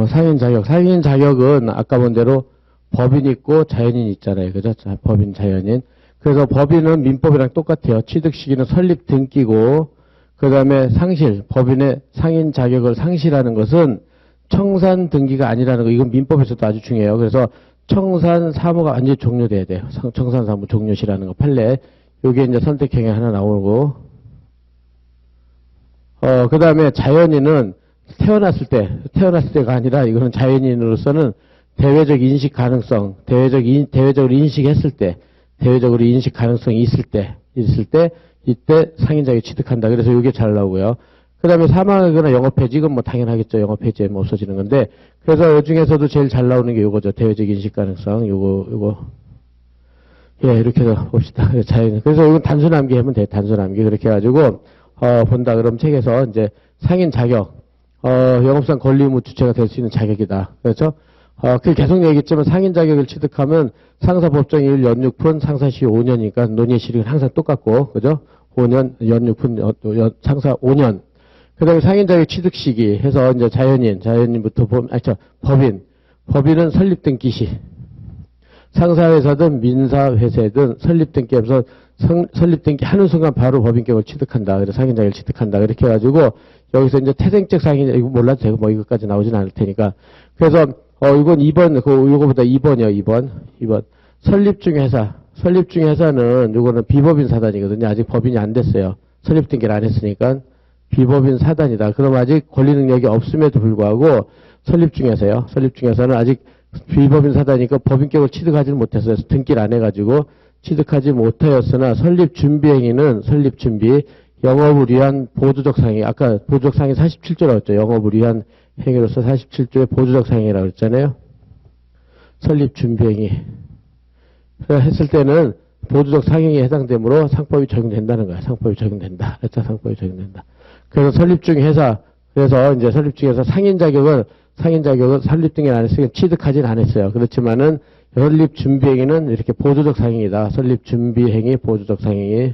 상인 자격. 상인 자격은 아까 본 대로 법인 있고 자연인 있잖아요. 그죠? 법인, 자연인. 그래서 법인은 민법이랑 똑같아요. 취득 시기는 설립 등기고, 그 다음에 상실, 법인의 상인 자격을 상실하는 것은 청산 등기가 아니라는 거. 이건 민법에서도 아주 중요해요. 그래서 청산 사무가 완전히 종료돼야 돼요. 청산 사무 종료시라는 거. 판례. 요게 이제 선택형이 하나 나오고, 그 다음에 자연인은 태어났을 때가 아니라 이거는 자연인으로서는 대외적 인식 가능성, 대외적으로 인식했을 때, 대외적으로 인식 가능성이 있을 때, 이때 상인자격이 취득한다. 그래서 이게 잘 나오고요. 그 다음에 사망하거나 영업해지, 이건 뭐 당연하겠죠. 영업해지에 뭐 없어지는 건데, 그래서 이 중에서도 제일 잘 나오는 게 요거죠. 대외적 인식 가능성, 요거. 예, 이렇게 해서 봅시다. 그래서 이건 단순 암기하면 돼요. 단순 암기. 그렇게 해가지고, 본다. 그럼 책에서 이제 상인 자격, 영업상 권리 의무 주체가 될 수 있는 자격이다. 그렇죠? 그 계속 얘기했지만 상인 자격을 취득하면 상사 법정일 연육분, 상사 시효 5년이니까 논의 실익은 항상 똑같고, 그죠? 5년, 연육분, 상사 5년. 그 다음에 상인 자격 취득 시기 해서 이제 자연인부터 법인은 설립 등기 시. 상사회사든 민사회사든 설립등기하면서 설립등기 하는 순간 바로 법인격을 취득한다. 그래서 상인자격을 취득한다. 그렇게 해가지고 여기서 이제 태생적 상인, 이거 몰라도 되고 뭐 이것까지 나오진 않을 테니까. 그래서 이건 2번, 이거보다 2번이요. 2번. 설립중 회사는 요거는 비법인 사단이거든요. 아직 법인이 안 됐어요. 설립등기를 안 했으니까 비법인 사단이다. 그럼 아직 권리 능력이 없음에도 불구하고 설립중 회사는 아직 비법인 사단이니까 법인격을 취득하지는 못했어요. 등기를 안 해가지고 취득하지 못하였으나 설립준비행위는 설립준비, 영업을 위한 보조적 상행, 아까 보조적 상행 47조라고 했죠. 영업을 위한 행위로서 47조의 보조적 상행이라고 했잖아요. 설립준비행위 했을 때는 보조적 상행에 해당되므로 상법이 적용된다는 거야. 상법이 적용된다. 그래서 설립중 회사, 그래서 이제 설립중 회사 상인 자격은 설립등기를 안 했으니까 취득하진 않았어요. 그렇지만은 설립준비행위는 이렇게 보조적 상행이다. 설립준비행위, 보조적 상행위.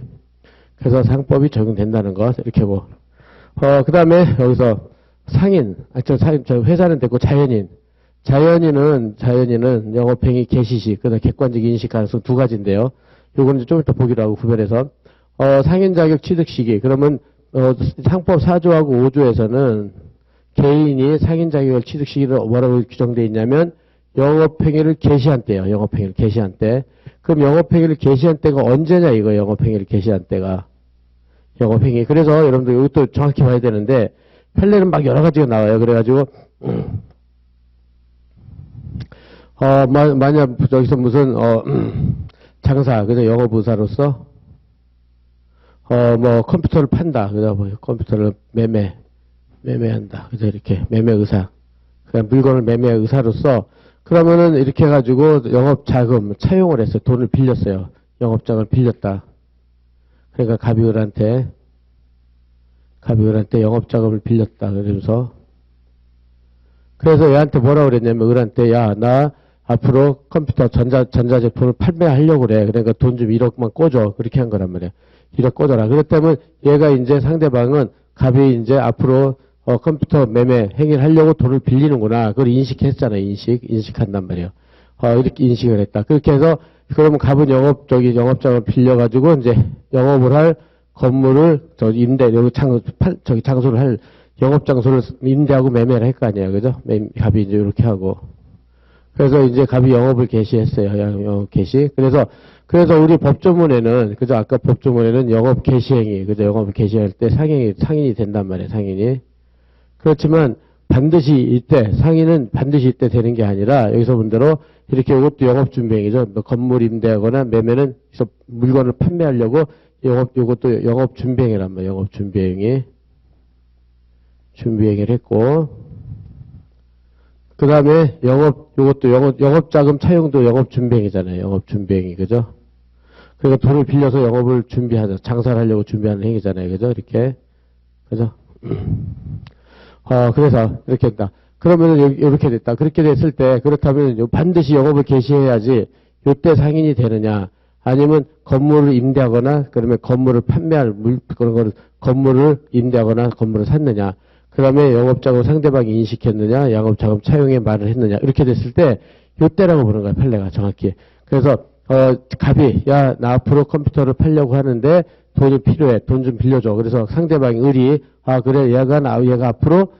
그래서 상법이 적용된다는 것 이렇게 보고. 그 다음에 여기서 회사는 됐고 자연인은 영업행위 개시시, 그다음 객관적 인식 가능성 두 가지인데요. 요거는 좀 이따 보기로 하고 구별해서 상인 자격 취득 시기. 그러면 상법 4조하고 5조에서는 개인이 상인 자격을 취득 시기를 뭐라고 규정되어 있냐면 영업행위를 개시한 때요. 영업행위를 개시한 때. 그럼 영업행위를 개시한 때가 언제냐 이거 영업행위를 개시한 때가. 영업행위. 그래서 여러분들 이것도 정확히 봐야 되는데 판례는 막 여러 가지가 나와요. 그래가지고 만약 여기서 무슨 장사, 그죠? 영업의사로서 뭐 컴퓨터를 판다. 그죠? 뭐 컴퓨터를 매매한다. 그죠? 이렇게 매매의사. 그냥 물건을 매매의사로서 그러면은 이렇게 해가지고 영업자금 차용을 했어요. 돈을 빌렸어요. 영업장을 빌렸다. 그러니까 갑이을한테 영업자금을 빌렸다. 그러면서 그래서 얘한테 뭐라고 그랬냐면 을한테 야, 나 앞으로 컴퓨터 전자제품을 판매하려고 그래. 그러니까 돈 좀 1억만 꿔줘. 그렇게 한 거란 말이야. 1억 꿔줘라. 그렇다면 얘가 이제 상대방은 갑이 이제 앞으로 컴퓨터 매매 행위를 하려고 돈을 빌리는구나. 그걸 인식했잖아요. 인식한단 말이에요. 이렇게 인식을 했다. 그렇게 해서 그러면 갑은 영업장을 빌려가지고 이제 영업을 할 건물을 장소를 할 영업 장소를 임대하고 매매를 할 거 아니에요. 그죠? 갑이 이제 이렇게 하고. 그래서 이제 갑이 영업을 개시했어요. 영업 개시. 그래서 우리 법조문에는, 그죠? 아까 법조문에는 영업 개시행위, 그죠? 영업을 개시할 때 상인이 된단 말이에요. 상인이. 그렇지만 상인은 반드시 이때 되는 게 아니라 여기서 본 대로 이렇게 이것도 영업준비행위죠. 뭐 건물 임대하거나 매매는 물건을 판매하려고 이것도 영업준비행위란 말이에요. 영업준비행위. 준비행위를 했고, 그 다음에 영업자금 차용도 영업준비행위잖아요. 영업준비행위, 그죠? 그러니까 돈을 빌려서 영업을 장사를 하려고 준비하는 행위잖아요. 그죠? 이렇게. 그죠? 그래서 이렇게 했다. 그러면은 이렇게 됐다. 그렇게 됐을 때, 그렇다면 반드시 영업을 개시해야지 요때 상인이 되느냐. 아니면 건물을 임대하거나, 그러면 건물을 판매할 그런 거를 건물을 임대하거나 건물을 샀느냐. 그 다음에 영업자금 상대방이 인식했느냐, 영업자금 차용의 말을 했느냐, 이렇게 됐을 때, 요때라고 부르는 거야, 판례가 정확히. 그래서, 갑이, 야, 나 앞으로 컴퓨터를 팔려고 하는데, 돈이 필요해. 돈 좀 빌려줘. 그래서 상대방이 을이, 아, 그래, 얘가 앞으로,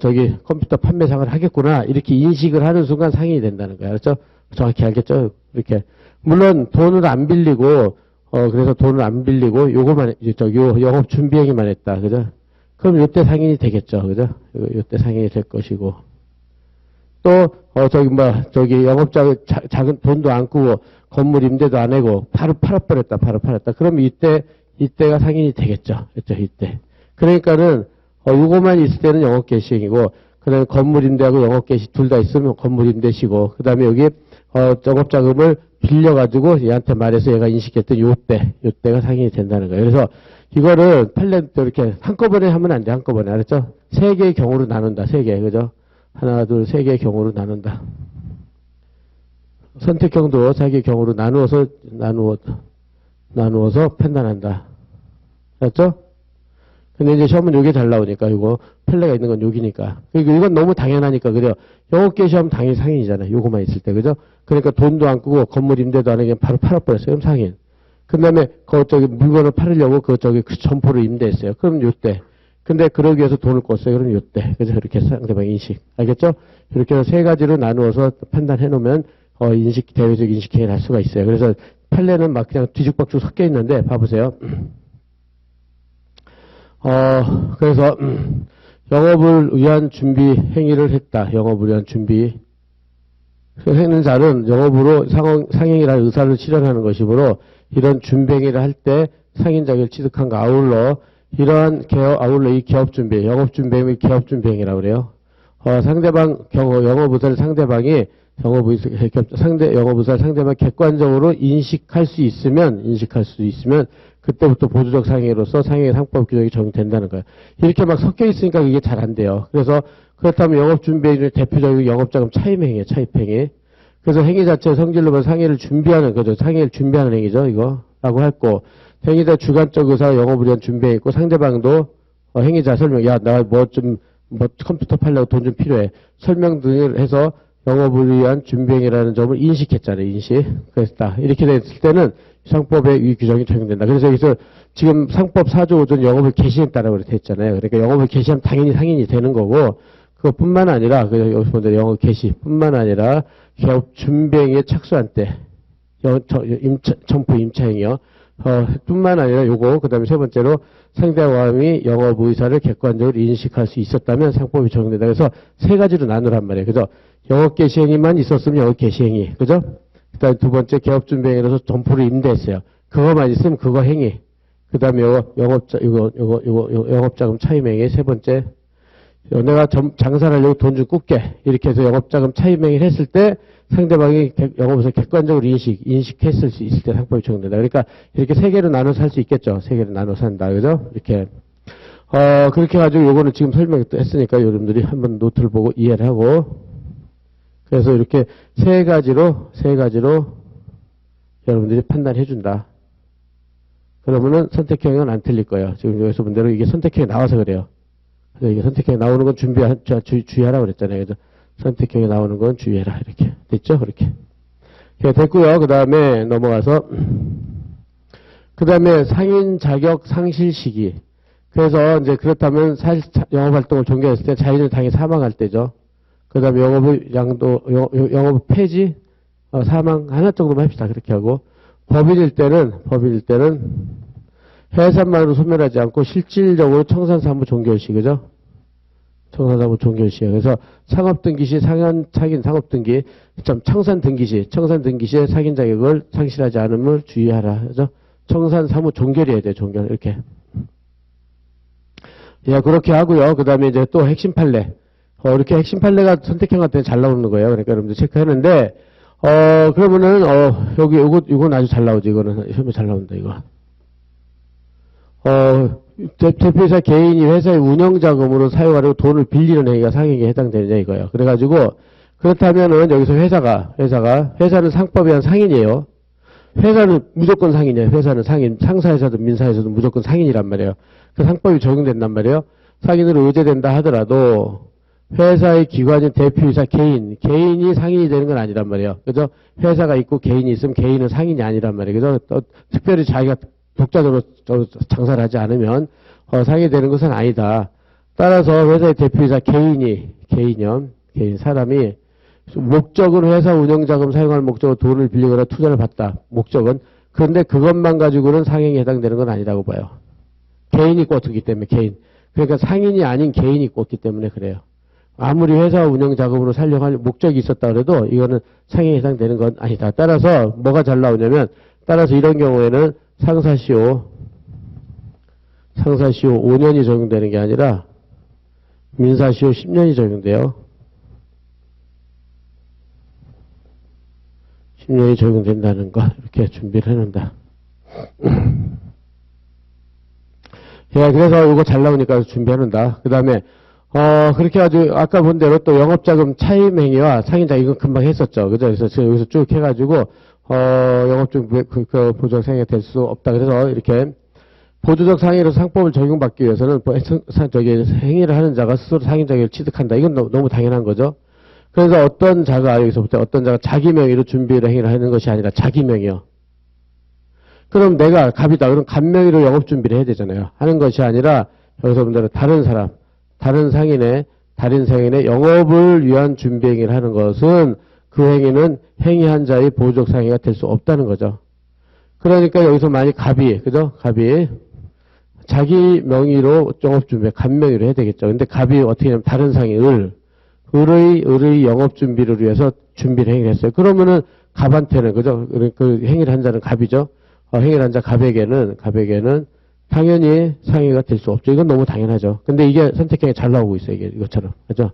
저기, 컴퓨터 판매상을 하겠구나. 이렇게 인식을 하는 순간 상인이 된다는 거야. 그렇죠? 정확히 알겠죠? 이렇게. 물론, 돈을 안 빌리고, 그래서 돈을 안 빌리고, 요거만, 영업 준비행위만 했다. 그죠? 그럼 요때 상인이 되겠죠. 그죠? 요때 상인이 될 것이고. 또, 영업자, 작은 돈도 안 꾸고, 건물 임대도 안 하고, 바로 팔아버렸다. 그럼 이때가 상인이 되겠죠. 그죠? 이때. 그러니까는, 요거만 있을 때는 영업 개시행이고, 그 다음에 건물 임대하고 영업 개시 둘 다 있으면 건물 임대시고, 그 다음에 여기, 영업자금을 빌려가지고 얘한테 말해서 얘가 인식했던 요때가 상인이 된다는 거예요. 그래서 이거를 판례도 이렇게 한꺼번에 하면 안 돼, 한꺼번에. 알았죠? 세 개의 경우로 나눈다, 세 개. 그죠? 하나, 둘, 세 개의 경우로 나눈다. 선택형도 자기 경우로 나누어서 판단한다. 알았죠? 근데 이제 시험은 요게 잘 나오니까, 이거, 판례가 있는 건 여기니까. 그리고 이건 너무 당연하니까, 그래요. 영업계 시험 당연히 상인이잖아요. 요거만 있을 때, 그죠? 그러니까 돈도 안 끄고 건물 임대도 안 하고 그냥 바로 팔아버렸어요. 그럼 상인. 그 다음에, 물건을 팔으려고 그 점포를 임대했어요. 그럼 요때. 근데 그러기 위해서 돈을 꿨어요. 그럼 요때. 그래서 이렇게 상대방 인식. 알겠죠? 이렇게 해서 세 가지로 나누어서 판단해 놓으면, 대외적 인식행위를 할 수가 있어요. 그래서 판례는 막 그냥 뒤죽박죽 섞여 있는데, 봐보세요. 그래서, 영업을 위한 준비 행위를 했다. 영업을 위한 준비. 했는 자는 영업으로 상행이라는 의사를 실현하는 것이므로 이런 준비 행위를 할 때 상인 자격을 취득한과 아울러 이 개업 준비, 영업 준비 행위, 개업 준비 행위라고 그래요. 영업 의사를 상대방이 영업 의사를 상대방 객관적으로 인식할 수 있으면 그때부터 보조적 상행으로서 상행의 상법 규정이 적용된다는 거예요. 이렇게 막 섞여 있으니까 이게 잘 안 돼요. 그래서 그렇다면 영업준비행위의 대표적인 영업자금 차입행위예요. 차입행위. 그래서 행위 자체 성질로 보면 상해를 준비하는 거죠. 상해를 준비하는 행위죠. 이거라고 했고 행위자 주관적 의사가 영업을 위한 준비에 있고 상대방도 행위자 설명, 야, 나 컴퓨터 팔려고 돈 좀 필요해. 설명 등을 해서 영업을 위한 준비행위라는 점을 인식했잖아요. 인식. 그래서 이렇게 됐을 때는 상법의 이 규정이 적용된다. 그래서 여기서 지금 상법 4조 5조 영업을 개시했다라고 그렇게 했잖아요. 그러니까 영업을 개시하면 당연히 상인이 되는 거고, 그것뿐만 아니라, 여기서 보면 영업 개시뿐만 아니라, 개업 준비행위에 착수한 때, 점포 임차행위요. 뿐만 아니라 그 다음에 세 번째로 상대방이 영업 의사를 객관적으로 인식할 수 있었다면 상법이 적용된다. 그래서 세 가지로 나누란 말이에요. 그죠? 영업 개시행위만 있었으면 영업 개시행위. 그죠? 그 다음에 두 번째 개업 준비행위로서 점포를 임대했어요. 그거만 있으면 그거 행위. 그 다음에 영업자금 차임행위. 세 번째, 내가 장사를 하려고 돈 좀 꿀게. 이렇게 해서 영업자금 차임행위를 했을 때 상대방이 영업에서 객관적으로 인식했을 수 있을 때 상법이 적용된다. 그러니까 이렇게 세 개로 나눠서 할 수 있겠죠. 세 개로 나눠서 한다. 그죠? 이렇게. 그렇게 해가지고 요거는 지금 설명을 또 했으니까 여러분들이 한번 노트를 보고 이해를 하고. 그래서 이렇게 세 가지로 여러분들이 판단해 준다. 그러면은 선택형은 안 틀릴 거예요. 지금 여기서 본 대로 이게 선택형이 나와서 그래요. 그래서 이게 선택형이 나오는 건 주의하라고 그랬잖아요. 그래서 선택형이 나오는 건 주의해라. 이렇게. 됐죠? 그렇게. 됐고요. 그 다음에 넘어가서, 그 다음에 상인 자격 상실 시기. 그래서 이제 그렇다면 영업활동을 종료했을 때 자인을 당해 사망할 때죠. 그 다음에 영업 폐지, 사망 하나 정도만 합시다. 그렇게 하고. 법인일 때는 해산만으로 소멸하지 않고 실질적으로 청산사무 종결시, 그죠? 청산사무 종결시에. 그래서 상업등기시, 상인 상업등기, 청산등기시에 상인 자격을 상실하지 않음을 주의하라. 그죠? 청산사무 종결해야 돼요, 종결. 이렇게. 예, 그렇게 하고요. 그 다음에 이제 또 핵심 판례. 이렇게 핵심 판례가 선택형 같은 데 잘 나오는 거예요. 그러니까 여러분들 체크하는데, 그러면은, 요건 아주 잘 나오죠. 이거는 시험에 잘 나온다, 이거. 대표이사 개인이 회사의 운영자금으로 사용하려고 돈을 빌리는 행위가 상행에 해당되느냐 이거예요. 그래가지고, 그렇다면은 여기서 회사는 상법에 한 상인이에요. 회사는 무조건 상인이에요. 회사는 상인, 상사회사든 민사회사든 무조건 상인이란 말이에요. 그 상법이 적용된단 말이에요. 상인으로 의제된다 하더라도 회사의 기관인 대표이사 개인이 상인이 되는 건 아니란 말이에요. 그죠? 회사가 있고 개인이 있으면 개인은 상인이 아니란 말이에요. 그죠? 또 특별히 자기가 독자적으로 장사를 하지 않으면 상인이 되는 것은 아니다. 따라서 회사의 대표이사 개인 사람이 목적은 회사 운영자금 사용할 목적으로 돈을 빌리거나 투자를 받다. 목적은. 그런데 그것만 가지고는 상행에 해당되는 건 아니라고 봐요. 개인이 꽂기 때문에 개인. 그러니까 상인이 아닌 개인이 꽂기 때문에 그래요. 아무리 회사 운영 자금으로 살려할 목적이 있었다 그래도 이거는 상행에 해당되는 건 아니다. 따라서 뭐가 잘 나오냐면 따라서 이런 경우에는 상사시효 5년이 적용되는 게 아니라 민사시효 10년이 적용돼요. 10년이 적용된다는 거 이렇게 준비를 해놓는다. 예, 그래서 이거 잘 나오니까 준비해놓는다. 그 다음에 그렇게 해가지고 아까 본 대로 또 영업자금 차임행위와 상인자 이건 금방 했었죠. 그죠? 그래서 제가 여기서 쭉 해가지고 영업중 보조적 상해가 될 수 없다. 그래서 이렇게 보조적 상해로 상법을 적용받기 위해서는 행위를 하는 자가 스스로 상인 자격을 취득한다. 이건 너무 당연한 거죠. 그래서 어떤 자가 여기서부터 어떤 자가 자기 명의로 준비를 행위를 하는 것이 아니라 자기 명의요. 그럼 내가 갑이다. 그럼 갑 명의로 영업 준비를 해야 되잖아요. 하는 것이 아니라 여기서 본 대로 다른 상인의 영업을 위한 준비 행위를 하는 것은 그 행위는 행위한 자의 보조적 상해가 될 수 없다는 거죠. 그러니까 여기서 만약 갑이 자기 명의로 영업 준비, 갑 명의로 해야 되겠죠. 근데 갑이 어떻게 하냐면 다른 상인 을의 영업 준비를 위해서 준비를 행위를 했어요. 그러면은 갑한테는 그죠? 그 행위를 한 자는 갑이죠. 행위를 한 자 갑에게는 당연히 상해가 될 수 없죠. 이건 너무 당연하죠. 근데 이게 선택형이 잘 나오고 있어요. 이것처럼. 그죠?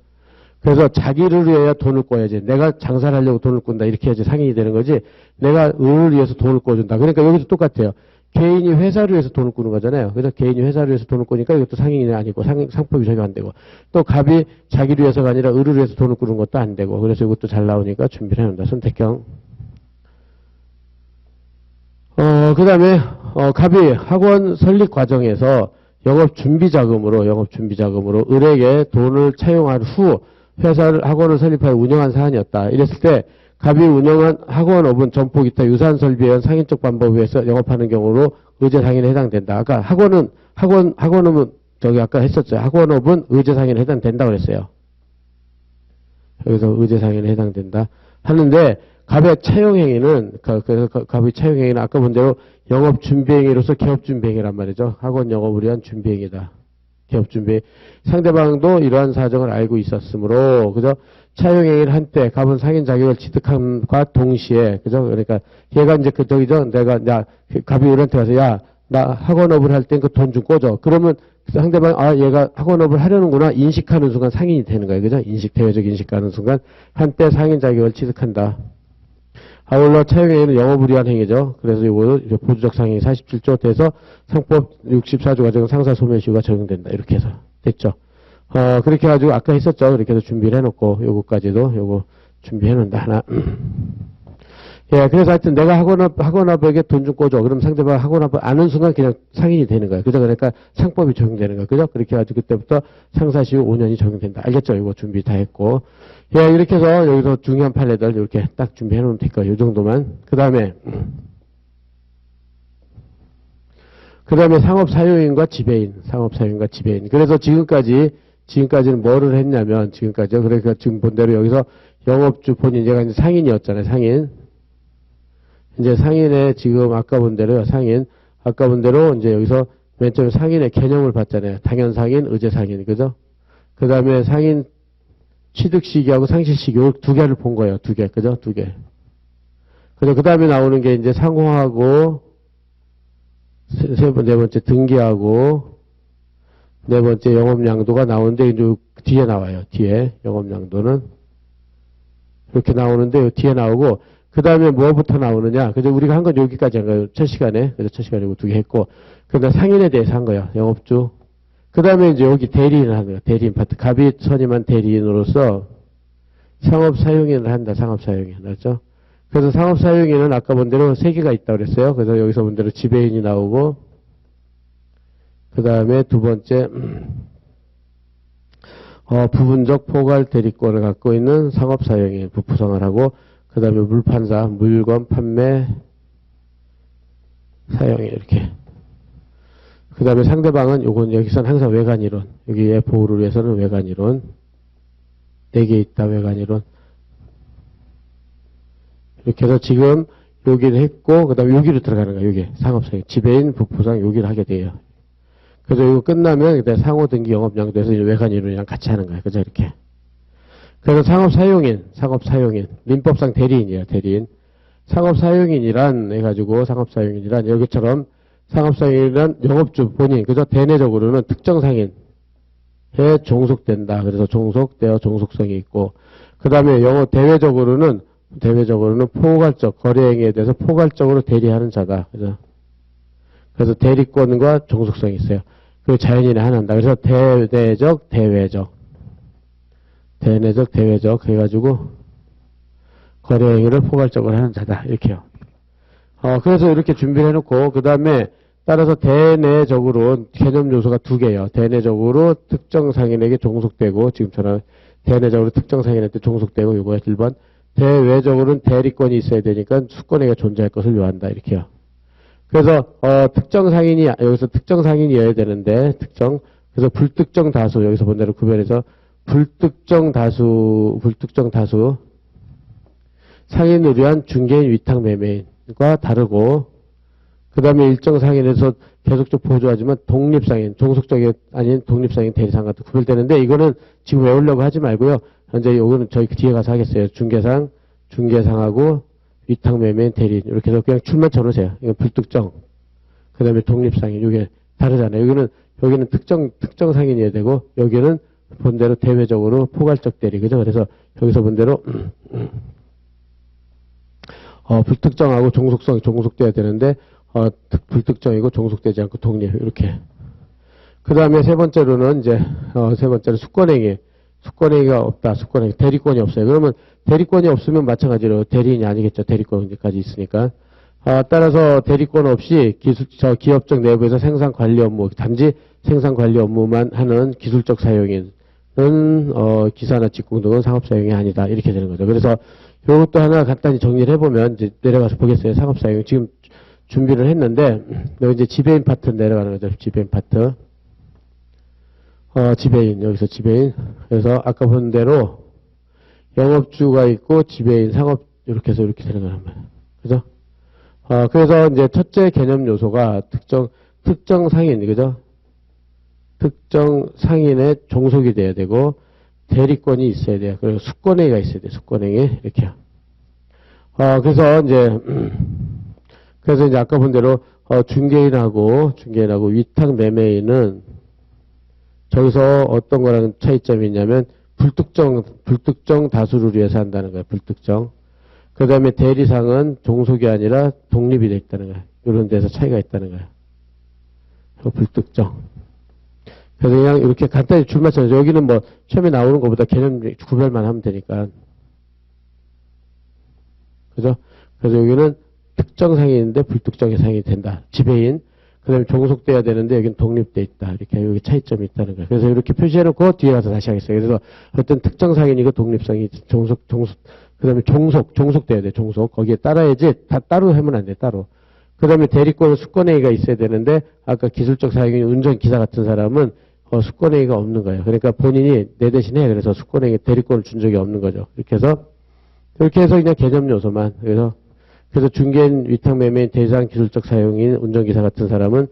그래서 자기를 위해야 돈을 꿔야지. 내가 장사를 하려고 돈을 꾼다. 이렇게 해야지 상인이 되는 거지. 내가 을을 위해서 돈을 꿔준다. 그러니까 여기도 똑같아요. 개인이 회사를 위해서 돈을 꾸는 거잖아요. 그래서 개인이 회사를 위해서 돈을 꾸니까 이것도 상인이 아니고 상법이 적용 안 되고. 또 갑이 자기를 위해서가 아니라 을을 위해서 돈을 꾸는 것도 안 되고. 그래서 이것도 잘 나오니까 준비를 해놓는다. 선택형. 그 다음에, 갑이 학원 설립 과정에서 영업 준비 자금으로 을에게 돈을 차용한 후 학원을 설립하여 운영한 사안이었다. 이랬을 때, 갑이 운영한 학원업은 점포 기타 유사한 설비에 의한 상인적 방법에 의해서 영업하는 경우로 의제상인에 해당된다. 아까 학원업은 아까 했었죠. 학원업은 의제상인에 해당된다고 그랬어요. 여기서 의제상인에 해당된다. 하는데, 갑의 차용행위는, 갑의 차용행위는 아까 본 대로 영업 준비행위로서 개업 준비행위란 말이죠. 학원 영업을 위한 준비행위다. 개업 준비. 상대방도 이러한 사정을 알고 있었으므로, 그죠? 차용행위를 한 때 갑은 상인 자격을 취득함과 동시에, 그죠? 그러니까 얘가 이제 갑이 을한테 가서, 나 학원업을 할 땐 그 돈 좀 꿔줘. 그러면 상대방, 얘가 학원업을 하려는구나. 인식하는 순간 상인이 되는 거예요. 그죠? 대외적 인식하는 순간 한때 상인 자격을 취득한다. 아울러 차용행위는 영업을 위한 행위죠. 그래서 이거 보조적 상행위 47조 돼서 상법 64조 과정 상사 소멸시효가 적용된다. 이렇게 해서 됐죠. 그렇게 해가지고 아까 했었죠. 이렇게 해서 준비를 해놓고 요거 준비해 놓는다. 하나. 예, 그래서 하여튼 내가 학원업에게 돈 좀 꿔줘. 그럼 상대방 학원업을 아는 순간 그냥 상인이 되는 거예요. 그죠? 그러니까 상법이 적용되는 거예요. 그죠? 그렇게 해가지고 그때부터 상사시효 5년이 적용된다. 알겠죠? 이거 준비 다 했고. 예, 이렇게 해서 여기서 중요한 판례들 이렇게 딱 준비해 놓으면 될 거예요. 요 정도만. 그 다음에 상업사용인과 지배인. 그래서 지금까지는 뭐를 했냐면, 그러니까 지금 본 대로 여기서 영업주 본인, 얘가 이제 상인이었잖아요. 상인. 이제 상인의 지금 아까 본 대로 이제 여기서 맨 처음에 상인의 개념을 봤잖아요. 당연상인, 의제상인. 그죠? 그 다음에 상인 취득시기하고 상실시기 두 개를 본 거예요. 두 개. 그죠? 두 개. 그 다음에 나오는 게 이제 상호하고 네 번째 등기하고 네 번째 영업양도가 나오는데 이제 뒤에 나와요. 뒤에 영업양도는 이렇게 나오는데 뒤에 나오고 그 다음에 뭐부터 나오느냐. 그죠? 우리가 한 건 여기까지 한 거예요. 첫 시간에. 그죠? 첫 시간에 두 개 했고. 그 다음에 상인에 대해서 한 거예요. 영업주. 그 다음에 이제 여기 대리인을 하는 거예요. 대리인 파트. 갑이 선임한 대리인으로서 상업사용인을 한다. 상업사용인. 알죠? 그래서 상업사용인은 아까 본 대로 세 개가 있다고 그랬어요. 그래서 여기서 본 대로 지배인이 나오고, 그 다음에 두 번째, 부분적 포괄 대리권을 갖고 있는 상업사용인 부푸성을 하고, 그 다음에 물판사, 물건 판매 사용인 이렇게. 그 다음에 상대방은 요건 여기서는 항상 외관이론. 여기에 보호를 위해서는 외관이론. 4개 있다, 외관이론. 이렇게 해서 지금 여기를 했고, 그 다음에 여기로 들어가는 거예요. 여기 상업사용. 지배인, 부푸상 여기를 하게 돼요. 그래서 이거 끝나면 그때 상호 등기 영업양도에서 외관이론이랑 같이 하는 거예요. 그죠? 이렇게. 그래서 상업사용인. 민법상 대리인이에요, 대리인. 상업사용인이란, 해가지고, 상업사용인이란, 여기처럼, 상업사용인이란 영업주 본인, 그죠? 대내적으로는 특정 상인에 종속된다. 그래서 종속되어 종속성이 있고, 그 다음에 대외적으로는 포괄적, 거래행위에 대해서 포괄적으로 대리하는 자다. 그죠? 그래서 대리권과 종속성이 있어요. 그 자연인의 하나입니다. 그래서 대내적, 대외적 해가지고 거래행위를 포괄적으로 하는 자다. 이렇게요. 그래서 이렇게 준비를 해놓고 그 다음에 따라서 대내적으로 개념 요소가 2개예요. 대내적으로 특정 상인에게 종속되고 지금처럼 대내적으로 특정 상인한테 종속되고 이거 1번. 대외적으로는 대리권이 있어야 되니까 수권행위가 존재할 것을 요한다. 이렇게요. 그래서 특정 상인이 여기서 특정 상인이어야 되는데 그래서 불특정 다수 여기서 본 대로 구별해서 불특정 다수 상인을 위한 중개인 위탁 매매인과 다르고 그 다음에 일정 상인에서 계속적 보조하지만 독립상인 종속적이 아닌 독립상인 대리상과 구별되는데 이거는 지금 외우려고 하지 말고요. 현재 이거는 저희 뒤에 가서 하겠어요. 중개상하고 위탁 매매인 대리인 이렇게 해서 그냥 줄만 쳐놓으세요. 이건 불특정 그 다음에 독립상인 이게 다르잖아요. 여기는 특정 상인이어야 되고 여기는 본대로 대외적으로 포괄적 대리 그죠? 그래서 여기서 본대로 불특정하고 종속성이 종속돼야 되는데 불특정이고 종속되지 않고 독립 이렇게. 그 다음에 세 번째로는 이제 세 번째로 수권행위가 없다. 대리권이 없어요. 그러면 대리권이 없으면 마찬가지로 대리인이 아니겠죠. 대리권까지 있으니까. 따라서 대리권 없이 기업적 내부에서 생산관리 업무, 단지 생산관리 업무만 하는 기술적 사용인은 기사나 직공 등은 상업사용이 아니다. 이렇게 되는 거죠. 그래서 이것도 하나 간단히 정리를 해보면 이제 내려가서 보겠어요. 상업사용 지금 준비를 했는데 여기 이제 지배인 파트 내려가는 거죠. 지배인 파트. 지배인 여기서 지배인. 그래서 아까 본 대로 영업주가 있고 지배인 상업 이렇게 해서 이렇게 되는 거란 말이에요. 그죠? 그래서 이제 첫째 개념 요소가 특정 상인, 그죠? 특정 상인의 종속이 돼야 되고, 대리권이 있어야 돼요. 그리고 수권행위가 있어야 돼요. 수권행위. 이렇게요. 그래서 이제 아까 본 대로, 중개인하고 위탁 매매인은 저기서 어떤 거랑 차이점이 있냐면, 불특정 다수를 위해서 한다는 거예요. 불특정. 그 다음에 대리상은 종속이 아니라 독립이 되어 있다는 거예요. 이런 데서 차이가 있다는 거예요. 불특정. 그래서 그냥 이렇게 간단히 줄 맞춰서 여기는 뭐 처음에 나오는 것보다 개념 구별만 하면 되니까. 그죠? 그래서 여기는 특정 상인인데 불특정의 상인이 된다. 지배인. 그 다음에 종속돼야 되는데 여기는 독립돼 있다. 이렇게 여기 차이점이 있다는 거예요. 그래서 이렇게 표시해놓고 뒤에 가서 다시 하겠어요. 그래서 어떤 특정 상인이고 독립상이 그 다음에 종속돼야 돼, 종속. 거기에 따라야지, 다 따로 하면 안 돼, 따로. 그 다음에 대리권 수권행위가 있어야 되는데, 아까 기술적 사용인 운전기사 같은 사람은, 수권행위가 없는 거예요. 그러니까 본인이 내 대신에, 그래서 수권행위, 대리권을 준 적이 없는 거죠. 이렇게 해서 그냥 개념 요소만. 그래서 중개인, 위탁매매인, 대상 기술적 사용인, 운전기사 같은 사람은,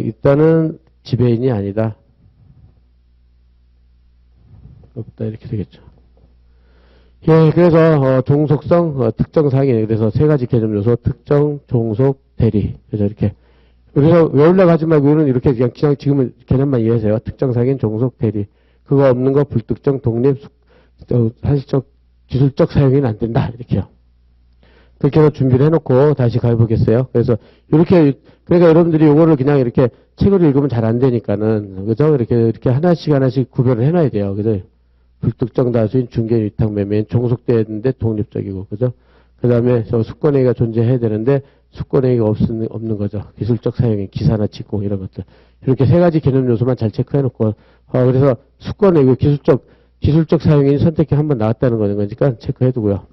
일단은 지배인이 아니다. 없다, 이렇게 되겠죠. 예, 그래서, 종속성, 특정 상인. 그래서 세 가지 개념 요소, 특정, 종속, 대리. 그래서 이렇게. 그래서 외우려고 하지 말고, 이거는 이렇게 그냥 지금은 개념만 이해하세요. 특정 상인, 종속, 대리. 그거 없는 거, 불특정, 독립, 사실적, 기술적 사용이 안 된다. 이렇게요. 그렇게 해서 준비를 해놓고 다시 가보겠어요. 그래서 이렇게, 그러니까 여러분들이 요거를 그냥 이렇게 책을 읽으면 잘 안 되니까는, 그죠? 이렇게 하나씩 구별을 해놔야 돼요. 그죠? 불특정 다수인 중개인 위탁 매매인 종속돼야 되는데 독립적이고, 그죠? 그 다음에 수권행위가 존재해야 되는데 수권행위가 없는 거죠. 기술적 사용이 기사나 직공 이런 것들. 이렇게 세 가지 개념 요소만 잘 체크해놓고, 그래서 수권행위, 기술적 사용인 선택이 한번 나왔다는 거니까 체크해두고요.